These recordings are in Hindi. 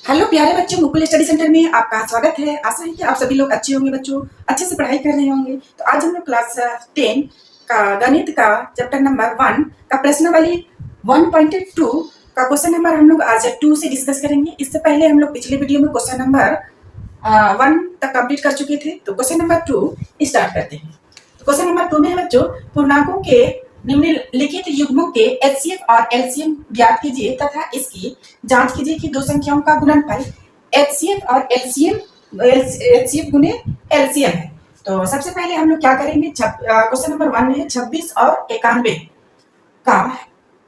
हेलो प्यारे बच्चों, मुकुल स्टडी सेंटर में आपका स्वागत है। आशा है कि आप सभी लोग अच्छे होंगे, बच्चों अच्छे से पढ़ाई कर रहे होंगे। तो आज हम लोग क्लास 10 का गणित का चैप्टर नंबर 1 का प्रश्नावली 1.2 का क्वेश्चन नंबर हम लोग आज 2 से डिस्कस करेंगे। इससे पहले हम लोग पिछले वीडियो में क्वेश्चन नंबर 1 तक कंप्लीट कर चुके थे। तो क्वेश्चन नंबर 2 स्टार्ट करते हैं। तो क्वेश्चन नंबर 2 में है बच्चों, पूर्णांकों के निम्नलिखित युग्मों के एचसीएफ और एलसीएम ज्ञात कीजिए तथा इसकी जांच कीजिए कि दो संख्याओं का गुणनफल एचसीएफ और एचसीएफ गुने एलसीएम है। तो सबसे पहले हम लोग क्या करेंगे, क्वेश्चन नंबर 1 में 26 और 91 का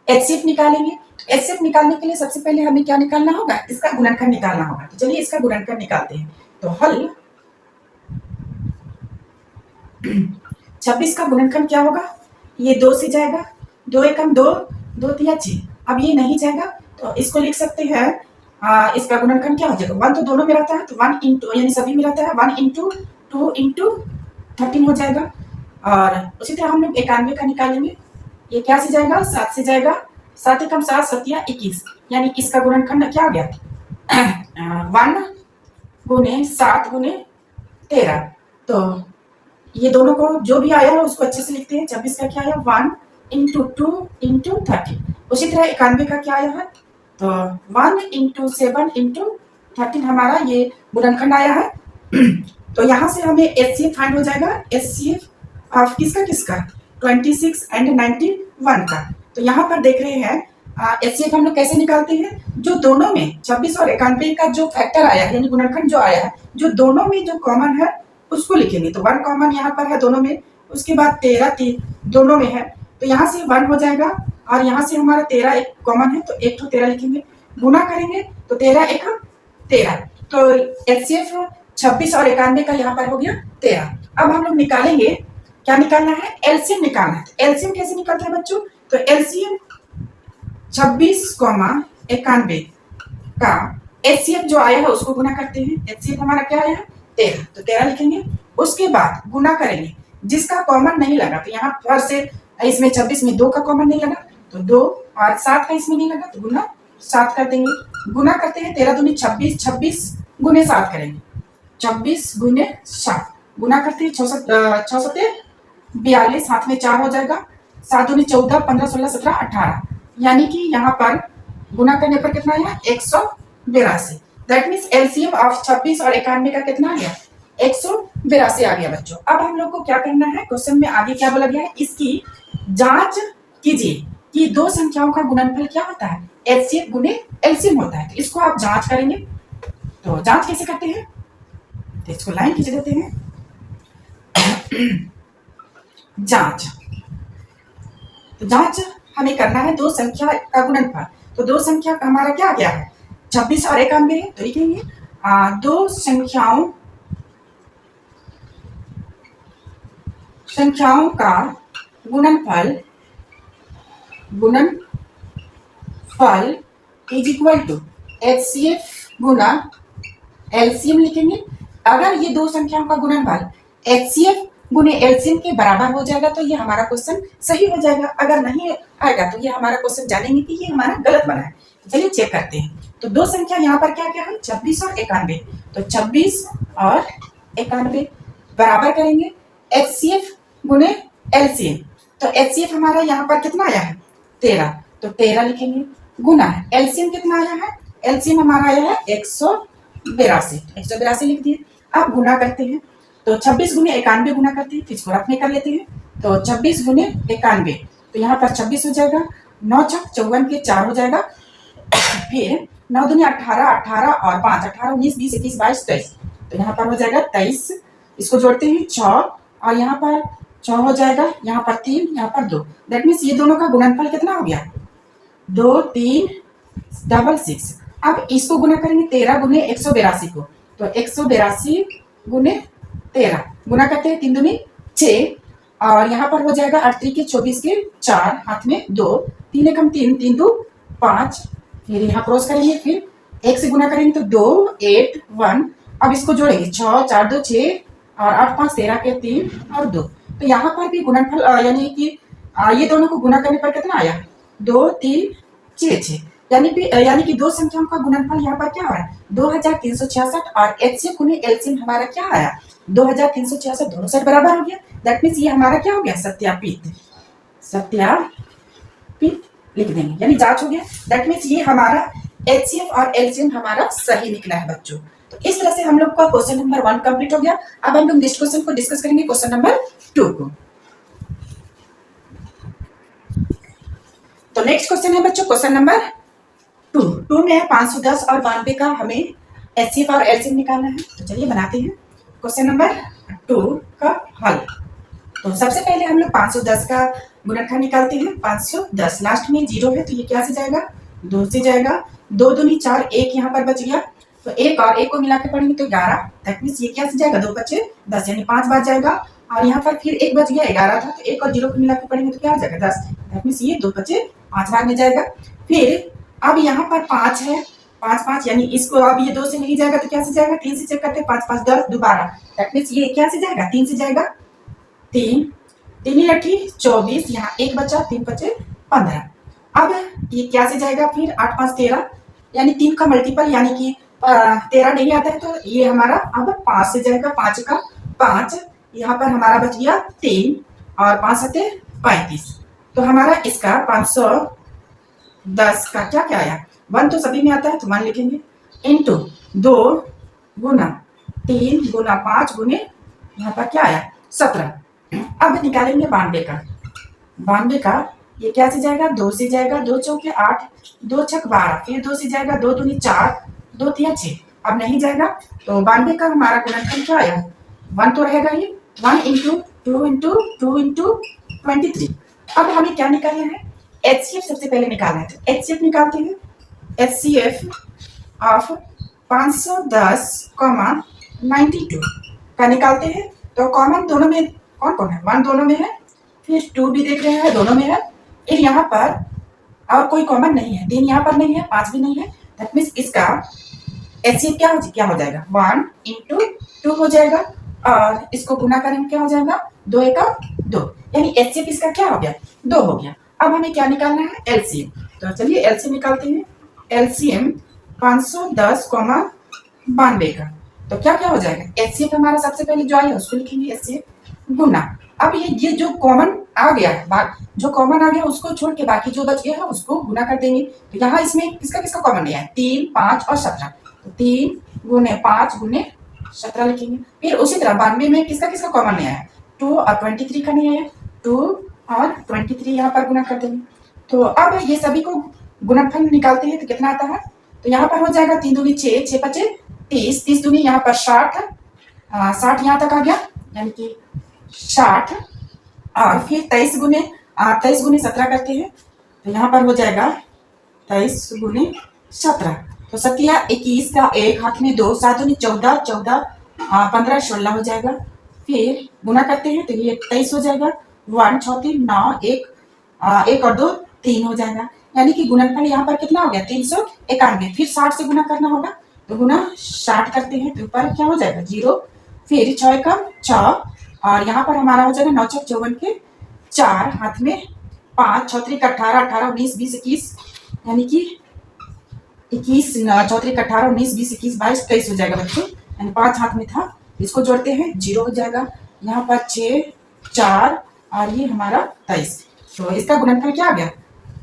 एचसीएफ निकालेंगे। एचसीएफ निकालने के लिए सबसे पहले हमें क्या निकालना होगा, इसका गुणनखंड निकालना होगा। तो चलिए इसका गुणनखंड निकालते हैं। तो हल 26 का गुणनखंड क्या होगा, ये 2 से जाएगा, 2 एकम 2, 2 तिया 6। अब ये नहीं जाएगा तो इसको लिख सकते हैं, इसका गुणनखंड क्या हो जाएगा, 1 तो दोनों में रहता है तो 1 इंटू यानी सभी में रहता है 1 इंटू 2 इंटू 13 हो जाएगा। और उसी तरह हम लोग 91 का निकालेंगे। ये क्या से जाएगा, 7 से जाएगा, 7 एकम 7, 7 तिया 21, यानी इसका गुणनखंड क्या आ गया 1 गुने 7 गुने 13। तो ये दोनों को जो भी आया है उसको अच्छे से लिखते हैं। 26 का क्या आया 1 इंटू 2 इंटू 30। उसी तरह 91 का क्या आया है, तो 1 इंटू 7 इंटू 13 हमारा ये गुणनखंड आया है। तो यहाँ से हमें एचसीएफ फाइंड हो जाएगा। एचसीएफ ऑफ किसका 26 एंड 91 का। तो यहाँ पर देख रहे हैं एचसीएफ हम लोग कैसे निकालते हैं, जो दोनों में 26 और 91 का जो फैक्टर आया है यानी गुणनखंड जो आया है, जो दोनों में जो कॉमन है उसको लिखेंगे। तो 1 कॉमन यहाँ पर है दोनों में, उसके बाद 13 दोनों में है तो यहाँ से 1 हो जाएगा, और यहाँ से हमारा 13 एक कॉमन है तो 1 तो 13 लिखेंगे, गुना करेंगे तो 13 एक 13। तो एचसीएफ 26 और 91 का यहाँ पर हो गया 13। अब हम लोग निकालेंगे, क्या निकालना है, एलसीएम निकालना है। तो एलसीएम कैसे निकलता है बच्चों, तो एलसीएम 26, 91 का एचसीएफ जो आया है उसको गुना करते हैं। एचसीएफ हमारा क्या आया है 13, तो 13 लिखेंगे। उसके बाद गुना करेंगे, जिसका कॉमन नहीं लगा तो यहाँ पर से इसमें 26 में 2 का कॉमन नहीं लगा तो 2, और 7 का इसमें नहीं लगा तो गुना 7 कर देंगे। गुना करते हैं 13 दूनी 26, 26 गुने 7 करेंगे, 26 गुने 7 गुना करते हैं 6 सत्ते 42, हाथ में 4 हो जाएगा, 7 दूनी 14, 15 16 17 18, यानी कि यहाँ पर गुना करने पर कितना आया 182। दैट मीन्स एलसीएम ऑफ 26 और 91 का कितना आ गया 182 आ गया बच्चों। अब हम लोग को क्या करना है, क्वेश्चन में आगे क्या बोला गया है, इसकी जांच कीजिए कि दो संख्याओं का गुणनफल क्या होता है, एचसीएफ गुने एलसीएम होता है। तो इसको आप जांच करेंगे। तो जांच कैसे करते हैं, तो इसको लाइन खींच देते हैं। जांच, तो जांच हमें करना है दो संख्या का गुणनफल। तो दो संख्या का हमारा क्या गया है 26 और 91, तो लिखेंगे दो संख्याओं का गुणनफल इज इक्वल टू एचसीएफ गुना एलसीएम लिखेंगे। अगर ये दो संख्याओं का गुणनफल एचसीएफ गुने एलसीएम के बराबर हो जाएगा तो ये हमारा क्वेश्चन सही हो जाएगा। अगर नहीं आएगा तो ये हमारा क्वेश्चन जानेंगे कि ये हमारा गलत बना है। चलिए चेक करते हैं। तो दो संख्या यहाँ पर क्या क्या है 26 और 91, तो 26 और 91 बराबर करेंगे एचसीएफ गुने एलसीएम। तो एचसीएफ हमारा यहाँ पर कितना आया है 13, तो 13 लिखेंगे, गुना है एलसीएम कितना आया है, एलसीएम हमारा आया है 182 लिख दिए। अब गुना करते हैं, तो 26 गुने 91 गुना करते हैं, फिर इसको रफ में कर लेते हैं। तो 26 गुने 91, तो यहाँ पर 26 हो जाएगा, 9 छक 54 के 4 हो जाएगा, फिर 9 दूनी 18, 18 और 5 18 19 20 21 22 23, तो यहाँ पर हो जाएगा 23। इसको जोड़ते हैं 6, और यहाँ पर 6 हो जाएगा, यहाँ पर 3, यहाँ पर 2। दैट मीन्स ये दोनों का गुणनफल कितना हो गया 2 3 6। अब इसको गुना करेंगे 13 गुने 182 को, तो 182 गुने 13 गुना करते हैं 3 दूनी 6, और यहाँ पर हो जाएगा 8 के 24 के 4, हाथ में 2, 3 एकम 3, 3 2 5, फिर यहाँ क्रॉस करेंगे, फिर 1 से गुना करेंगे तो 2 8 1। अब इसको जोड़ेंगे 6 4 2 6 और 8 5 13 के 3 और 2। तो यहाँ पर भी गुणनफल यानी कि ये दोनों को गुना करने पर कितना आया 2 3 6 6। यानी कि दो संख्याओं का गुणनफल यहाँ पर क्या है 2366 और एचसीएफ गुने एलसीएम हमारा क्या आया 2366 दोनों साइड बराबर हो गया। दैट मीन्स ये हमारा क्या हो गया सत्यापित लिख देंगे यानी जांच हो गया। दैट मीन्स ये हमारा एचसीएफ और एलसीएम हमारा सही निकला है बच्चों। तो इस तरह से हम लोग का क्वेश्चन नंबर 1 कंप्लीट हो गया। अब हम लोग नेक्स्ट क्वेश्चन को डिस्कस करेंगे क्वेश्चन नंबर 2 को। तो नेक्स्ट क्वेश्चन है बच्चों क्वेश्चन नंबर 2 में 510 और 92 का हमें एचसीएफ और एलसीएम निकालना है। तो चलिए बनाते हैं क्वेश्चन नंबर 2 का हल। तो सबसे पहले हम लोग 510 का गुणनखंड निकालते हैं। 510 लास्ट में 0 है तो ये क्या से जाएगा 2 से जाएगा। 2 दूनी 4 1 यहाँ पर बच गया तो 1 और 1 को मिला के पढ़ेंगे तो 11। दैट मीन्स ये क्या से जाएगा 2 बचे 10 यानी 5 बार जाएगा और यहाँ पर फिर 1 बच गया 11 था तो 1 और 0 को मिला के पढ़ेंगे तो क्या हो जाएगा 10। दैट मीन्स ये 2 बचे 5 बार में जाएगा। फिर अब यहाँ पर 5 है 5 5 यानी इसको अब ये 2 से नहीं जाएगा तो क्या से जाएगा 3 से चेक करते हैं 5 5 10 दोबारा। दैट मीन्स ये क्या से जाएगा 3 से जाएगा 3 3 लठी 24 यहाँ 1 बचा 3 बचे 15। अब ये क्या से जाएगा फिर 8 5 13 यानी 3 का मल्टीपल यानी कि 13 नहीं आता है तो ये हमारा अब 5 से जाएगा 5 का 5 यहाँ पर हमारा बच गया 3 और 5 सते 35। तो हमारा इसका 510 का क्या क्या आया 1 तो सभी में आता है तो 1 लिखेंगे इंटू 2 गुना 3 गुना 5 गुने यहाँ पर क्या आया 17। अब निकालेंगे 92 का 92 का ये क्या से जाएगा 2 से जाएगा 2 चौके 8 2 छक 12 फिर 2 से जाएगा 2 दूनी 4 2 तिया 6 अब नहीं जाएगा तो 92 का हमारा गुणनफल क्या आया 1 तो रहेगा ये 1 इंटू 2 इंटू 2 इंटू 23। अब हमें क्या निकालना है एचसीएफ सबसे पहले निकालना है तो एचसीएफ निकालते हैं। एचसीएफ ऑफ 510,92 का निकालते हैं तो कॉमन दोनों में कौन कौन है 1 दोनों में है फिर 2 भी देख रहे हैं दोनों में है फिर यहाँ पर और कोई कॉमन नहीं है 3 यहाँ पर नहीं है 5 भी नहीं है। दैट मीन्स इसका एचसीएफ क्या हो जाएगा 1 इंटू 2 हो जाएगा और इसको गुना करेंगे क्या हो जाएगा 2 1 2 यानी एचसीएफ इसका क्या हो गया 2 हो गया। अब हमें क्या निकालना है एलसीएम तो चलिए एलसीएम निकालते हैं। एलसीएम 510,92 का तो क्या क्या हो जाएगा एचसीएफ हमारा सबसे पहले जो आया उसको लिखेंगे एचसीएफ गुना। अब ये जो कॉमन आ गया जो कॉमन आ गया उसको छोड़ के बाकी जो बच गया है उसको गुना कर देंगे। तो यहाँ इसमें किसका किसका कॉमन नहीं है 3 5 और 17 तो 3 गुने 5 गुने 17 लिखेंगे। फिर उसी तरह 92 में किसका किसका कॉमन नहीं आया 2 और 23 का नहीं आया 2 और 23 यहाँ पर गुना कर देंगे। तो अब ये सभी को गुणनफल निकालते हैं तो कितना आता है तो यहाँ पर हो जाएगा 3 दूनी 6 6 5 30 30 दूनी यहाँ पर 60 60 यहाँ तक आ गया यानी कि 60 और फिर 23 गुने 17 करते हैं तो यहाँ पर हो जाएगा 23 गुने 17 तो 17 21 का 1 हाथ में 2 7 दूनी 14 14 15 16 हो जाएगा। फिर गुना करते हैं तो ये 23 हो जाएगा 1 6 3 9 1 और 2 3 हो जाएगा यानी कि गुणनफल यहाँ पर कितना हो गया 391। फिर 60 से गुना करना होगा तो गुना 60 करते हैं तो ऊपर क्या हो जाएगा 0 फिर 6 का 6 और यहाँ पर हमारा हो जाएगा 9 6 54 के 4 हाथ में 5 6 3 18 18 19 20 21 यानी कि 21 6 3 18 19 20 21 22 23 हो जाएगा बच्चों यानी 5 हाथ में था इसको जोड़ते हैं 0 हो जाएगा यहाँ पर 6 4 और ये हमारा 23 तो इसका गुणनफल क्या आ गया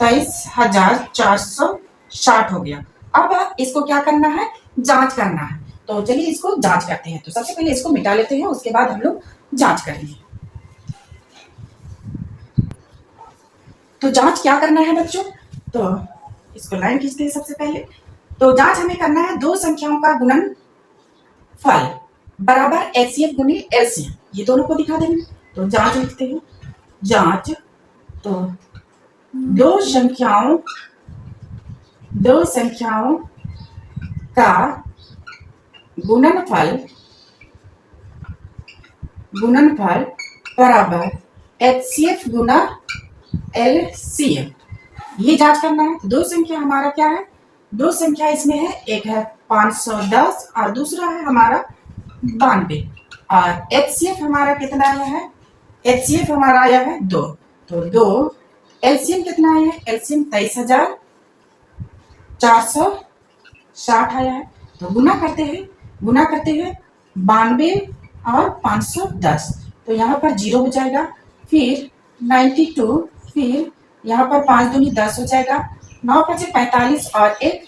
23,460 हो गया। अब इसको क्या करना है जांच करना है तो चलिए इसको जांच करते हैं। तो सबसे पहले इसको मिटा लेते हैं उसके बाद हम लोग जांच करेंगे। तो जांच क्या करना है बच्चों तो इसको लाइन खींचते हैं सबसे पहले। तो जांच हमें करना है दो संख्याओं का गुणनफल बराबर एचसीएफ गुनी एलसीएम ये दोनों को दिखा देंगे। तो जांच लिखते हैं जांच तो दो संख्याओं का गुणनफल बराबर एचसीएफ गुना एलसीएम ये जांच करना है। दो संख्या हमारा क्या है दो संख्या इसमें है एक है 510 और दूसरा है हमारा 92 और एचसीएफ हमारा कितना आया है एचसीएफ हमारा आया है 2 तो 2 एलसीएम कितना आया है एलसीएम 460 आया है। तो गुना करते हैं 92 और 510। तो यहाँ पर 0 हो जाएगा, फिर 92, फिर यहाँ पर 5 दूनी 10 हो जाएगा, 9 5 45 और 1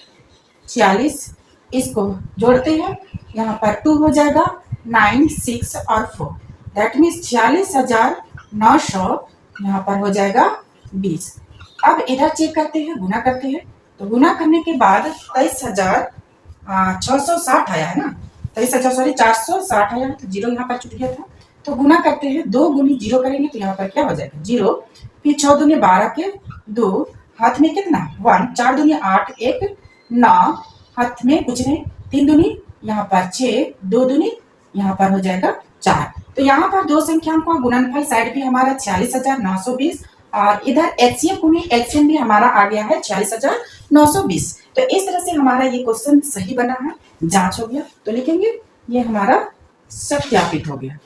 46। इसको जोड़ते हैं, यहाँ पर 2 हो जाएगा, 9 6 और 4, दैट मीन्स 46,900 यहाँ पर हो जाएगा 20। अब इधर चेक करते हैं, गुना करते हैं। तो गुना करने के बाद 23,660 आया है ना, 23,000 सॉरी 460 आया है, तो 0 यहाँ पर छूट गया था। तो गुना करते हैं, 2 गुनी 0 करेंगे तो यहाँ पर क्या हो जाएगा 0, फिर 6 दूनी 12 के 2, हाथ में कितना 1, 4 दूनी 8, 1 9, हाथ में कुछ नहीं, 3 दूनी यहाँ पर 6, 2 दूनी यहाँ पर हो जाएगा 4। तो यहाँ पर दो संख्याओं का गुणनफल साइड भी हमारा 46,920 और इधर एलसीएम भी हमारा आ गया है 46,920। तो इस तरह से हमारा ये क्वेश्चन सही बना है, जांच हो गया। तो लिखेंगे ये हमारा सत्यापित हो गया।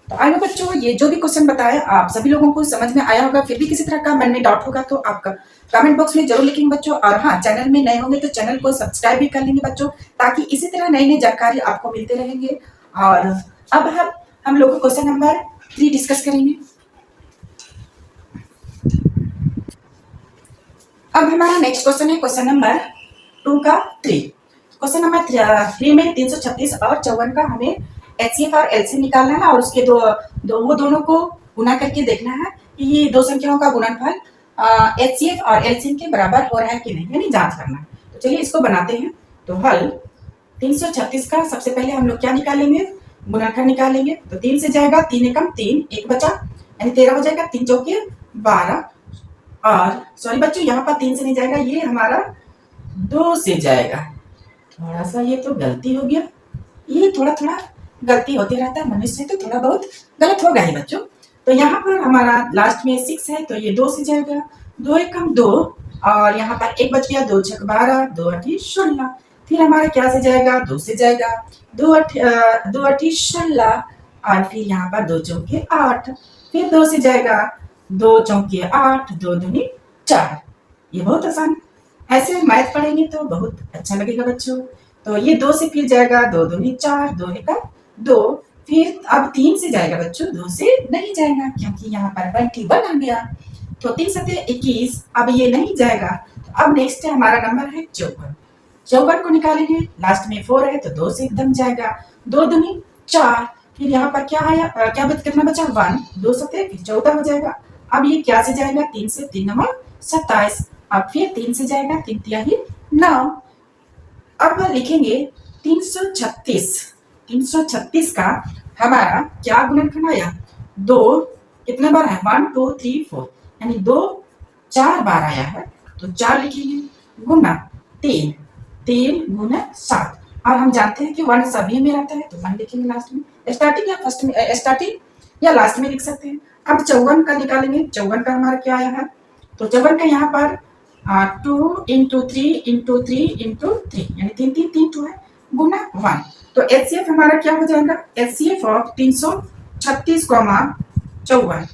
तो आइए बच्चों, ये जो भी क्वेश्चन बताया आप सभी लोगों को समझ में आया होगा। फिर भी किसी तरह का मन में डाउट होगा तो आपका कमेंट बॉक्स में जरूर लिखेंगे बच्चों। और हाँ, चैनल में नए होंगे तो चैनल को सब्सक्राइब भी कर लेंगे बच्चों, ताकि इसी तरह नई नई जानकारी आपको मिलते रहेंगे। और अब हम लोग क्वेश्चन नंबर 3 डिस्कस करेंगे। अब हमारा नेक्स्ट क्वेश्चन है क्वेश्चन नंबर 2 का 3। क्वेश्चन नंबर 3 में 336 और 54 का हमें एचसीएफ और एलसीएम निकालना है और उसके वो दोनों को गुना करके देखना है कि ये दो संख्याओं का गुणनफल एचसीएफ और एलसीएम के बराबर हो रहा है कि नहीं, यानी जांच करना है। तो चलिए इसको बनाते हैं। तो हल 336 का सबसे पहले हम लोग क्या निकालेंगे, गुणनखंड निकालेंगे। तो 3 से जाएगा 3 एकम 3, 1 बचा यानी 13 हो जाएगा, 3 चौके 12 और सॉरी बच्चों यहाँ पर 3 से नहीं जाएगा, ये हमारा 2 से जाएगा। थोड़ा सा ये तो गलती हो गया, ये थोड़ा थोड़ा गलती होते रहता है मनुष्य, तो थोड़ा बहुत गलत होगा ही बच्चों। तो यहाँ पर हमारा लास्ट में 6 है तो ये 2 से जाएगा, 2 एकम 2 और यहाँ पर 1 बच गया, 2 छक 12, 2 8 16। फिर हमारा क्या से जाएगा, 2 से जाएगा, 2 8 16 और फिर यहाँ पर 2 चौके 8, फिर 2 से जाएगा, 2 चौके 8, 2 दूनी 4। ये बहुत आसान, ऐसे मैथ पढ़ेंगे तो बहुत अच्छा लगेगा बच्चों। तो ये 2 से फिर जाएगा, 2 दूनी 4, 2 एकम 2, फिर अब 3 से जाएगा बच्चों, 2 से नहीं जाएगा क्योंकि यहाँ पर 21 आ गया। तो 3 सत्ते 21, अब ये नहीं जाएगा। तो अब नेक्स्ट है हमारा नंबर है 54। 54 को निकालेंगे, लास्ट में 4 है तो 2 से एकदम जाएगा, 2 दूनी 4, फिर यहाँ पर क्या आया, कितना बचा 1, 2 सत्ते फिर 14 हो जाएगा। अब ये क्या से जाएगा, 3 से, 3 नंबर 27, अब फिर 3 से जाएगा, 3 तिहाई 9। अब लिखेंगे 336 का हमारा क्या गुणनखंड आया, 2 कितने बार है, 1 2 3 4 यानी 2 4 बार आया है। तो 4 लिखेंगे, गुना 3 गुना 7 और हम जानते हैं कि 1 सभी में रहता है तो 1 लिखेंगे लास्ट में, स्टार्टिंग या फर्स्ट में, स्टार्टिंग या लास्ट में लिख सकते हैं। अब 54 का निकालेंगे, 54 का हमारा क्या आया है, तो 54 का यहाँ पर 2 इंटू 3 इंटू 3 इंटू 3 यानी 3 3 3 2 है, गुना 1। तो एचसीएफ हमारा क्या हो जाएगा, एचसीएफ ऑफ 336, 54।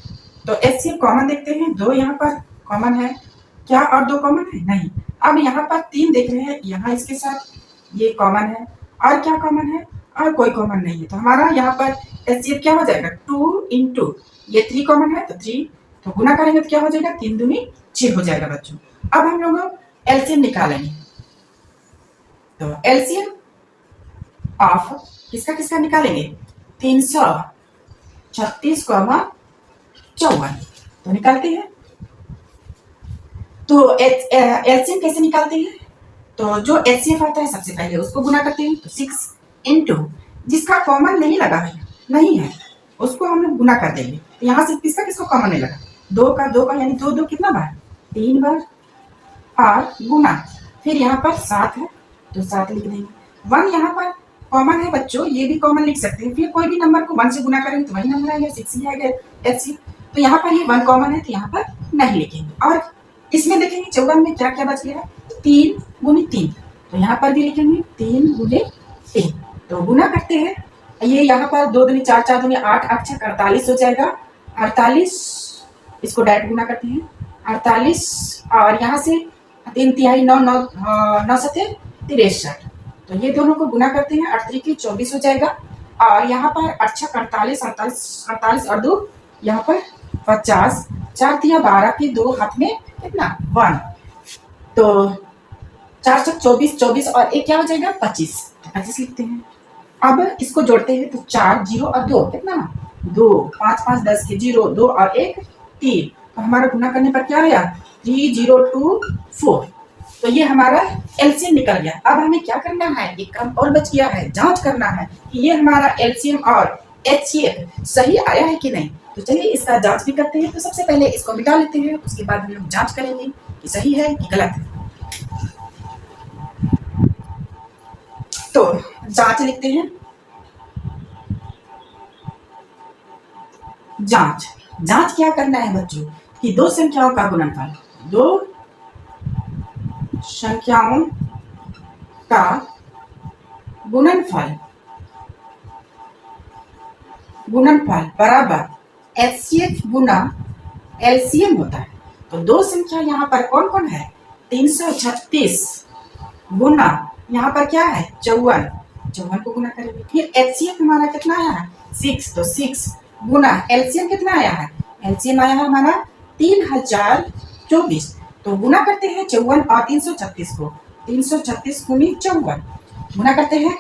तो एचसीएफ कॉमन देखते हैं, 2 यहाँ पर कॉमन है क्या, और 2 कॉमन है नहीं। अब यहाँ पर 3 देख रहे हैं, यहाँ इसके साथ ये कॉमन है और क्या कॉमन है, और कोई कॉमन नहीं है। तो हमारा यहाँ पर एचसीएफ क्या हो जाएगा, 2 इंटू ये 3 कॉमन है तो 3, तो गुना करेंगे तो क्या हो जाएगा, 3 दूनी 6 हो जाएगा बच्चों। अब हम लोग एलसीएम निकालेंगे। तो एलसीएम ऑफ किसका किसका निकालेंगे, 336, 54 तो निकालते हैं। तो एलसीएम कैसे निकालते हैं, तो जो एचसीएफ आता है सबसे पहले उसको गुना करते हैं। तो 6 इंटू जिसका कॉमन नहीं लगा है, नहीं है, उसको हम लोग गुना कर देंगे। तो यहाँ से किसका किसको कॉमन नहीं लगा, 2 का यानी 2 2 कितना बार, 3 बार और गुना, फिर यहाँ पर 7 है तो 7 लिख देंगे। 1 यहाँ पर कॉमन है बच्चों, ये भी कॉमन लिख सकते हैं, फिर कोई भी नंबर को 1 से गुना करेंगे तो वही नंबर आएगा, 6 ही आएगा एचसीएफ। तो यहाँ पर ये 1 कॉमन है तो यहाँ पर नहीं लिखेंगे। और इसमें देखेंगे 54 में क्या क्या बच गया है, 3 गुनी 3, तो यहाँ पर भी लिखेंगे 3 गुने 3। तो गुना करते हैं, ये यहाँ पर 2 दूनी 4, 4 दूनी 8, 8 छक 48 हो जाएगा, 48 इसको डायरेक्ट गुना करते हैं 48 और यहाँ से 3 तिहाई 9 9 9 सते 63। तो ये दोनों को गुना करते हैं, 8 3 24 हो जाएगा। और यहाँ पर 8 6 48 48 48 और 2 यहाँ पर 50, 4 तिया 12 के 2 हाथ में कितना 1, तो 4 6 24 24 और एक क्या हो जाएगा 25, 25 लिखते हैं। अब इसको जोड़ते हैं तो 4 0 और 2 कितना 2, 5 5 10 के 0 2 और 1 3, तो हमारा गुना करने पर क्या आया 3024। तो ये हमारा एलसीएम निकल गया। अब हमें क्या करना है, एक काम और बच गया है, जांच करना है कि ये हमारा एलसीएम और एचसीएफ सही आया है कि नहीं। तो चलिए इसका जांच भी करते हैं। तो सबसे पहले इसको मिटा लेते हैं, उसके बाद हम लोग जांच करेंगे कि सही है कि गलत है। तो जांच लिखते हैं। जांच जांच क्या करना है बच्चों कि दो संख्याओं का गुणनफल, दो संख्याओं का गुणनफल बराबर एचसीएफ गुना एलसीएम होता है। तो दो संख्या यहाँ पर कौन कौन है 336 गुना यहाँ पर क्या है 54, 54 को गुना करेंगे। फिर एचसीएफ हमारा कितना आया है 6, तो 6 गुना एलसीएम कितना आया है, एलसीएम आया है हमारा 3024। तो गुना करते हैं 54 और 336 को, 336 गुनी 54 गुना करते हैं।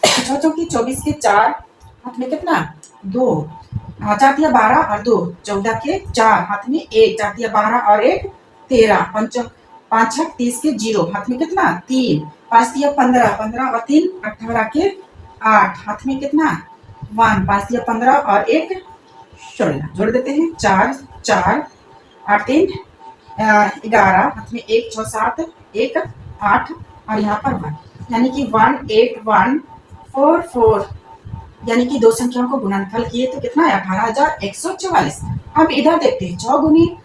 6 की 24 के 4 हाथ में कितना 2, 4 तिया 12 और 2 14 के 4 हाथ में 1, 4 तिया 12 और 1 13, 5 6 30 के 0 हाथ में कितना 3, 5 तिया 15 15 और 3 18 के 8 हाथ में कितना 1, 5 तिया 15 और 1 16 जोड़ देते हैं 4 4 8 3 11 हाथ में 1 6 7 1 8 और यहाँ पर 1, यानी कि 18144, यानी कि दो संख्याओं को गुणनफल किए तो कितना है 18144। अब इधर देखते हैं 6 गुनी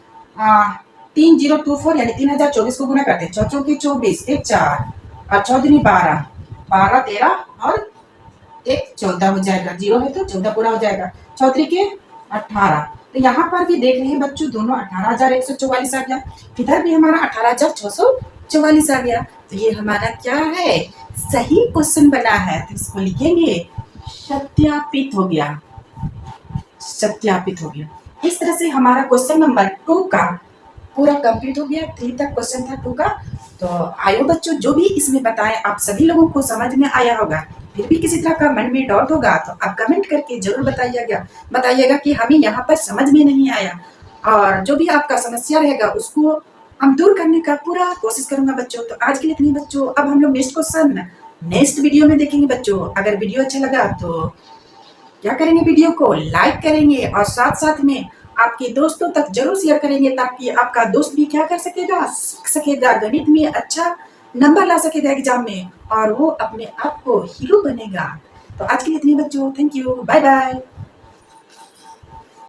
3024 यानी 3024 को गुना करते हैं। 6 चौके 24 एक 4 और 6 दूनी 12 12 13 और एक 14 हो जाएगा, 0 है तो 14 पूरा हो जाएगा। 6 के 18, तो यहाँ पर भी देख रहे हैं बच्चों दोनों 18144 आ गया, इधर भी हमारा 18644 आ गया। तो ये हमारा क्या है सही क्वेश्चन बना है। तो इसको लिखेंगे सत्यापित हो गया, सत्यापित हो गया। इस तरह से हमारा क्वेश्चन नंबर 2 का पूरा कंप्लीट हो गया। 3 तक क्वेश्चन था 2 का। तो आयो बच्चों जो भी इसमें बताएं आप सभी लोगों को समझ में आया होगा। फिर भी किसी तरह का मन में डाउट होगा तो आप कमेंट करके जरूर बताइएगा कि हमें यहाँ पर समझ में नहीं आया, और जो भी आपका समस्या रहेगा उसको हम दूर करने का पूरा कोशिश करूंगा बच्चों। तो आज के लिए इतनी बच्चों, अब हम लोग नेक्स्ट क्वेश्चन नेक्स्ट वीडियो में देखेंगे बच्चों। अगर वीडियो अच्छा लगा तो क्या करेंगे, वीडियो को लाइक करेंगे और साथ साथ में आपके दोस्तों तक जरूर शेयर करेंगे, ताकि आपका दोस्त भी क्या कर सकेगा, सीख सकेगा, गणित में अच्छा नंबर ला सकेगा एग्जाम में, और वो अपने आप को हीरो बनेगा। तो आज के लिए इतनी बच्चों, थैंक यू, बाय बाय।